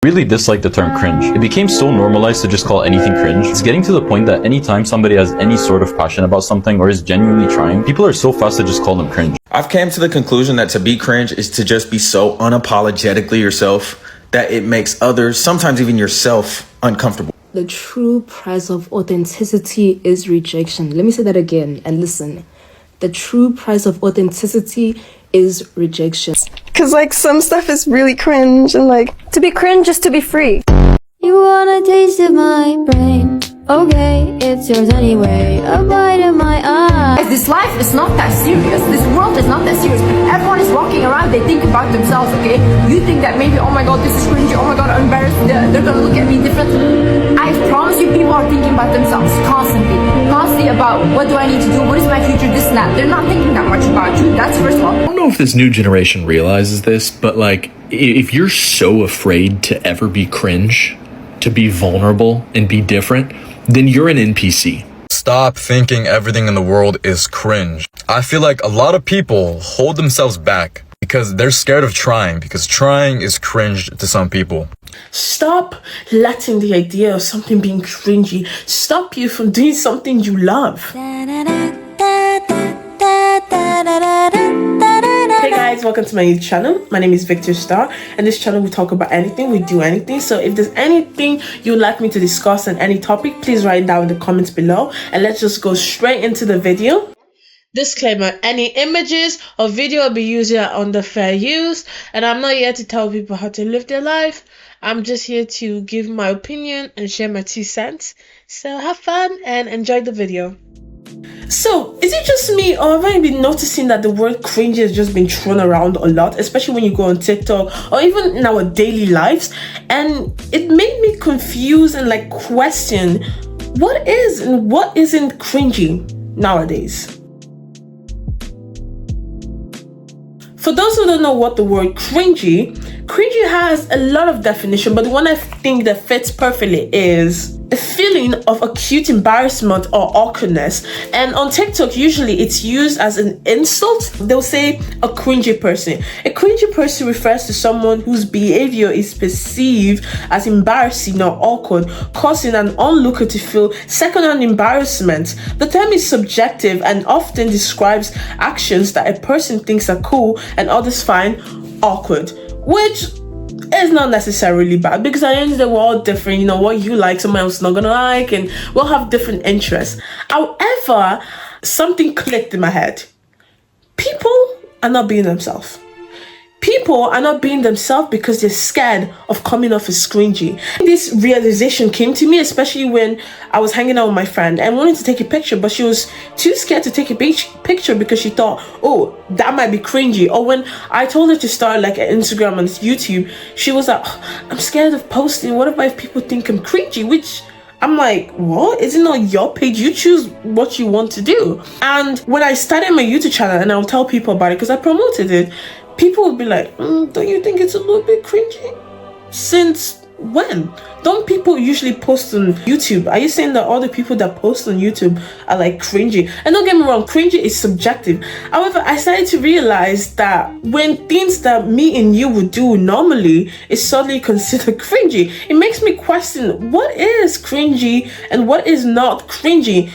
Really dislike the term cringe. It became so normalized to just call anything cringe. It's getting to the point that anytime somebody has any sort of passion about something or is genuinely trying, people are so fast to just call them cringe. I've came to the conclusion that to be cringe is to just be so unapologetically yourself that it makes others, sometimes even yourself, uncomfortable. The true price of authenticity is rejection. Let me say that again and listen. The true price of authenticity is rejection. Cause like some stuff is really cringe and like to be cringe is to be free. You want a taste of my brain? Okay, it's yours anyway. A bite of my eye. This life is not that serious. This world is not that serious. Everyone is walking around, they think about themselves, okay? You think that maybe, oh my god, this is cringy, oh my god, I'm embarrassed, they're gonna look at me different. I promise you, people are thinking about themselves constantly. Constantly about what do I need to do, what is my future, this and that. They're not thinking that much about you, that's first of all. I don't know if this new generation realizes this, but like, if you're so afraid to ever be cringe, to be vulnerable and be different, then you're an NPC. Stop thinking everything in the world is cringe. I feel like a lot of people hold themselves back because they're scared of trying, because trying is cringe to some people. Stop letting the idea of something being cringy stop you from doing something you love. Hey guys, welcome to my YouTube channel. My name is victorystar, and this channel we talk about anything, we do anything. So if there's anything you'd like me to discuss on any topic, please write it down in the comments below, and let's just go straight into the video. Disclaimer: any images or video I'll be using are under fair use, and I'm not here to tell people how to live their life. I'm just here to give my opinion and share my 2 cents. So have fun and enjoy the video. So, is it just me, or have I been noticing that the word cringe has just been thrown around a lot, especially when you go on TikTok or even in our daily lives? And it made me confused and like question what is and what isn't cringy nowadays. For those who don't know what the word cringy has a lot of definition, but the one I think that fits perfectly is a feeling of acute embarrassment or awkwardness. And on TikTok, usually it's used as an insult. They'll say a cringy person. A cringy person refers to someone whose behavior is perceived as embarrassing or awkward, causing an onlooker to feel second-hand embarrassment. The term is subjective and often describes actions that a person thinks are cool and others find awkward, which is not necessarily bad, because at the end of the day, we're all different. You know, what you like, someone else is not gonna like, and we'll have different interests. However, something clicked in my head. People are not being themselves. People are not being themselves because they're scared of coming off as cringy. This realization came to me, especially when I was hanging out with my friend and wanted to take a picture, but she was too scared to take a picture because she thought, oh, that might be cringy. Or when I told her to start like an Instagram and YouTube, she was like, oh, I'm scared of posting. What if people think I'm cringy? Which I'm like, what? Is it not your page? You choose what you want to do. And when I started my YouTube channel and I'll tell people about it because I promoted it, people would be like, don't you think it's a little bit cringy? Since when? Don't people usually post on YouTube? Are you saying that all the people that post on YouTube are like cringy? And don't get me wrong, cringy is subjective. However, I started to realize that when things that me and you would do normally is suddenly considered cringy, it makes me question what is cringy and what is not cringy.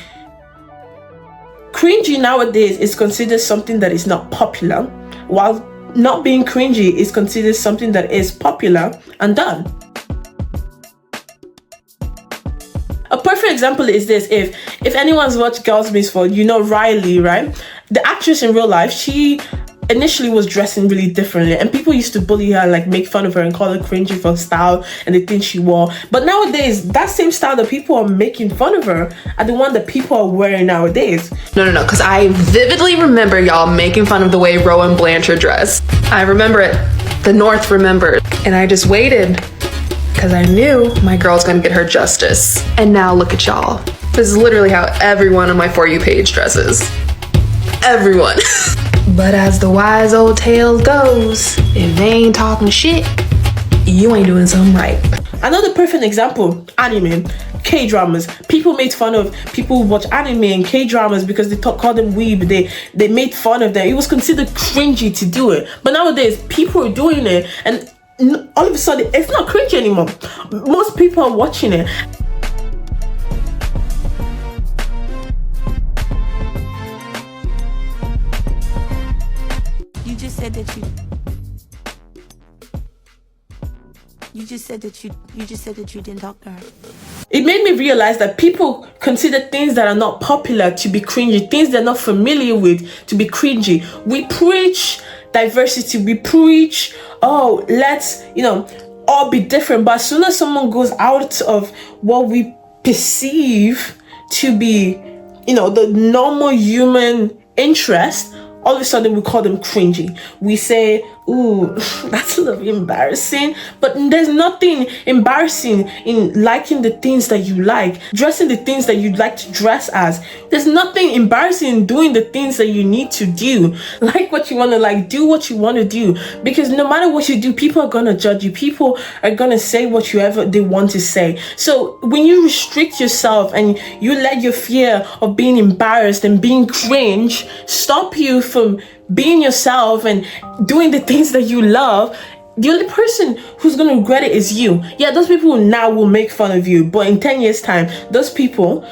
Cringy nowadays is considered something that is not popular, while not being cringy is considered something that is popular and done. A perfect example is this: if anyone's watched Girls Meets Fall, you know Riley, right? The actress in real life, she initially was dressing really differently, and people used to bully her, like make fun of her and call her cringy for style and the things she wore. But nowadays, that same style that people are making fun of her are the one that people are wearing nowadays. No, because I vividly remember y'all making fun of the way Rowan Blanchard dressed. I remember it. The North remembered. And I just waited because I knew my girl's gonna get her justice. And now look at y'all. This is literally how everyone on my For You page dresses. Everyone. But as the wise old tale goes, if they ain't talking shit, you ain't doing something right. Another perfect example, anime, K-dramas. People made fun of people who watch anime and K-dramas because they called them weeb. They made fun of them. It was considered cringy to do it. But nowadays, people are doing it, and all of a sudden it's not cringe anymore. Most people are watching it. You just said that you didn't talk to her. It made me realize that people consider things that are not popular to be cringy, things they're not familiar with to be cringy. We preach diversity, we preach, oh, let's, all be different. But as soon as someone goes out of what we perceive to be, the normal human interest, all of a sudden we call them cringy. We say, ooh, that's a little embarrassing. But there's nothing embarrassing in liking the things that you like, dressing the things that you'd like to dress as. There's nothing embarrassing in doing the things that you need to do. Like what you want to like, do what you want to do. Because no matter what you do, people are going to judge you. People are going to say whatever they want to say. So when you restrict yourself and you let your fear of being embarrassed and being cringe stop you from being yourself and doing the things that you love, the only person who's going to regret it is you. Yeah, those people now will make fun of you, but in 10 years time, those people,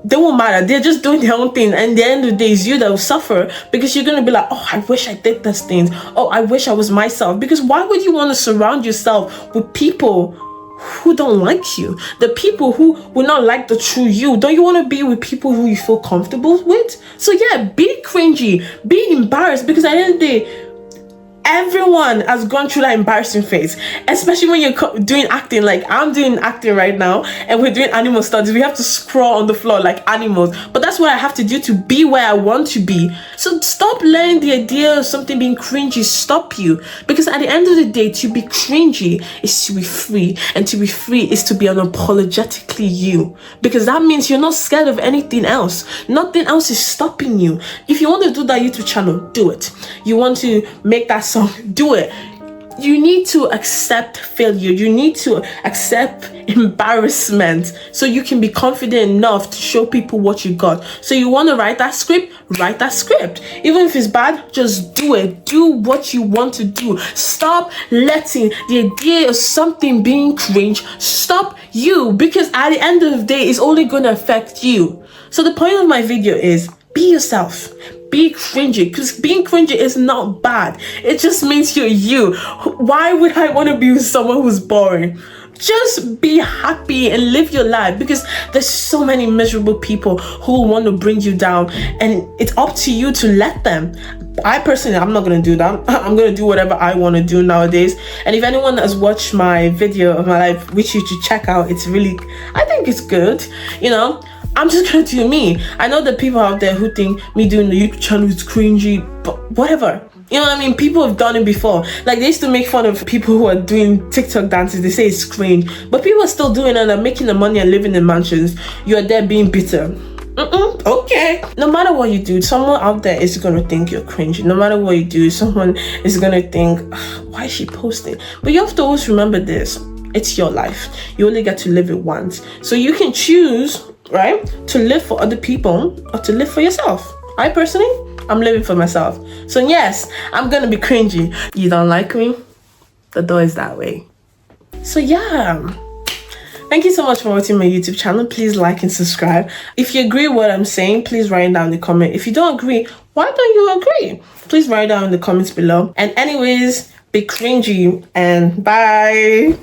they won't matter. They're just doing their own thing, and at the end of the day, it's you that will suffer, because you're going to be like, oh, I wish I did those things. Oh, I wish I was myself. Because why would you want to surround yourself with people who don't like you, the people who will not like the true you? Don't you want to be with people who you feel comfortable with? So yeah, be cringy, be embarrassed, because at the end of the day, everyone has gone through that embarrassing phase, especially when you're doing acting. Like I'm doing acting right now, and we're doing animal studies. We have to scroll on the floor like animals, but that's what I have to do to be where I want to be. So stop letting the idea of something being cringy stop you, because at the end of the day, to be cringy is to be free, and to be free is to be unapologetically you, because that means you're not scared of anything else. Nothing else is stopping you. If you want to do that YouTube channel, do it. You want to make that song, do it. You need to accept failure. You need to accept embarrassment so you can be confident enough to show people what you got. So you want to write that script, write that script. Even if it's bad, just do it. Do what you want to do. Stop letting the idea of something being cringe stop you, because at the end of the day, it's only going to affect you. So the point of my video is, be yourself. Be cringy, because being cringy is not bad. It just means you're you. Why would I want to be with someone who's boring? Just be happy and live your life, because there's so many miserable people who want to bring you down, and it's up to you to let them. I personally, I'm not going to do that. I'm going to do whatever I want to do nowadays. And if anyone has watched my video of my life, which you should check out, it's really, I think it's good, I'm just gonna do me. I know that people out there who think me doing the YouTube channel is cringy, but whatever. You know what I mean? People have done it before. Like, they used to make fun of people who are doing TikTok dances. They say it's cringe, but people are still doing it and are making the money and living in mansions. You are there being bitter. Okay. No matter what you do, someone out there is gonna think you're cringy. No matter what you do, someone is gonna think, why is she posting? But you have to always remember this. It's your life. You only get to live it once. So you can choose, right, to live for other people or to live for yourself. I personally, I'm living for myself. So yes, I'm gonna be cringy. You don't like me? The door is that way. So yeah, thank you so much for watching my YouTube channel. Please like and subscribe. If you agree with what I'm saying, please write it down in the comment. If you don't agree, why don't you agree? Please write it down in the comments below. And anyways, be cringy and bye.